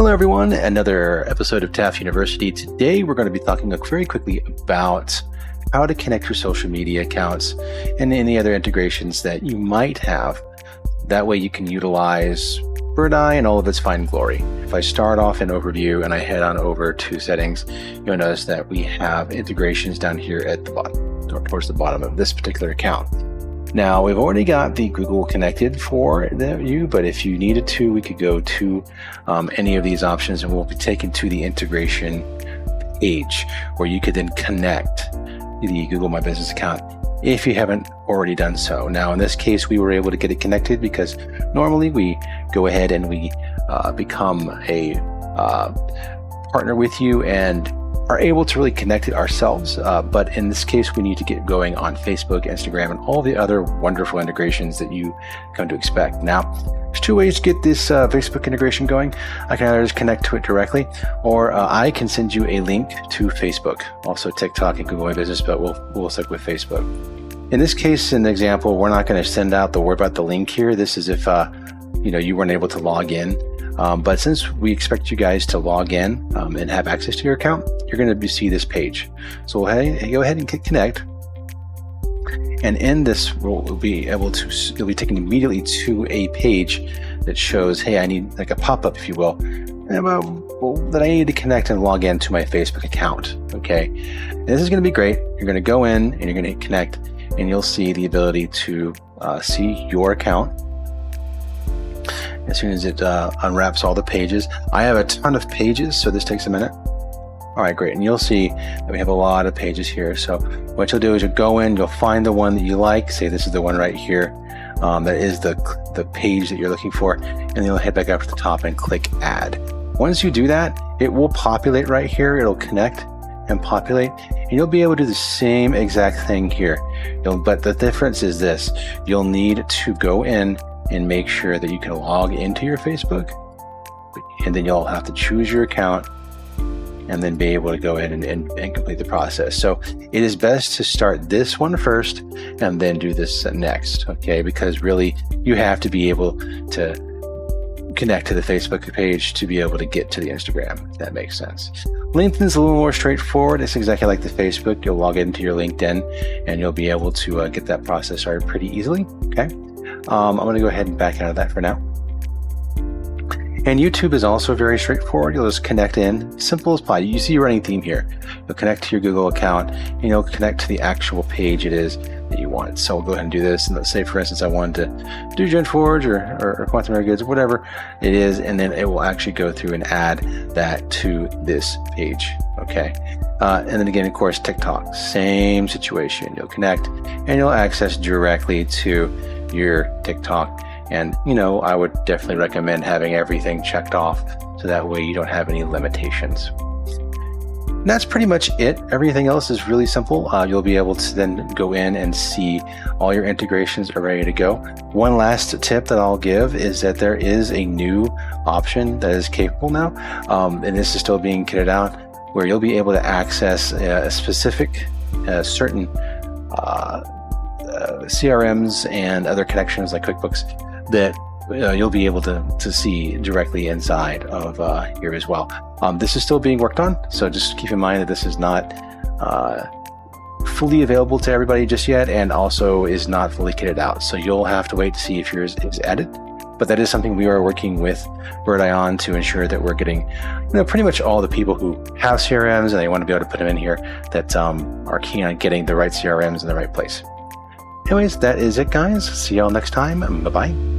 Hello everyone, another episode of TAF University. Today we're going to be talking very quickly about how to connect your social media accounts and any other integrations that you might have. That way you can utilize Birdeye and all of its fine glory. If I start off in overview and I head on over to settings, you'll notice that we have integrations down here at the bottom, or towards the bottom of this particular account. Now, we've already got the Google connected for you, but if you needed to, we could go to any of these options and we'll be taken to the integration page where you could then connect the Google My Business account if you haven't already done so. Now, in this case, we were able to get it connected because normally we go ahead and we become a partner with you and are able to really connect it ourselves, but in this case we need to get going on Facebook, Instagram, and all the other wonderful integrations that you come to expect. Now, there's two ways to get this Facebook integration going. I can either just connect to it directly, or I can send you a link to Facebook, also TikTok and Google My Business, but we'll stick with Facebook. In this case, in the example, we're not going to send out the word about the link here. This is if you weren't able to log in. But since we expect you guys to log in and have access to your account, you're going to see this page. So go ahead and click connect. And in this, you'll be taken immediately to a page that shows, hey, I need like a pop-up, if you will, that I need to connect and log in to my Facebook account. Okay, and this is going to be great. You're going to go in and you're going to hit connect, and you'll see the ability to see your account. As soon as it unwraps all the pages. I have a ton of pages, so this takes a minute. All right, great. And you'll see that we have a lot of pages here. So what you'll do is you'll go in, you'll find the one that you like. Say this is the one right here. That is the page that you're looking for. And then you'll head back up to the top and click add. Once you do that, it will populate right here. It'll connect and populate. And you'll be able to do the same exact thing here. But the difference is this. You'll need to go in and make sure that you can log into your Facebook, and then you'll have to choose your account and then be able to go ahead and complete the process. So it is best to start this one first and then do this next, okay? Because really you have to be able to connect to the Facebook page to be able to get to the Instagram, if that makes sense. LinkedIn's a little more straightforward. It's exactly like the Facebook. You'll log into your LinkedIn and you'll be able to get that process started pretty easily, okay? I'm going to go ahead and back out of that for now. And YouTube is also very straightforward. You'll just connect in, simple as pie. You see your running theme here. You'll connect to your Google account and you'll connect to the actual page it is that you want. So we'll go ahead and do this. And let's say, for instance, I wanted to do GenForge or Quantum Rare Goods, whatever it is, and then it will actually go through and add that to this page. Okay. And then again, of course, TikTok, same situation. You'll connect and you'll access directly to your TikTok. And I would definitely recommend having everything checked off so that way you don't have any limitations. And that's pretty much it. Everything else is really simple. You'll be able to then go in and see all your integrations are ready to go. One last tip that I'll give is that there is a new option that is capable now, and this is still being kitted out, where you'll be able to access a specific certain CRMs and other connections like QuickBooks that you'll be able to see directly inside of here as well. This is still being worked on, so just keep in mind that this is not fully available to everybody just yet, and also is not fully kitted out. So you'll have to wait to see if yours is added. But that is something we are working with Birdeye on to ensure that we're getting, pretty much all the people who have CRMs and they want to be able to put them in here that are keen on getting the right CRMs in the right place. Anyways, that is it, guys. See y'all next time. Bye-bye.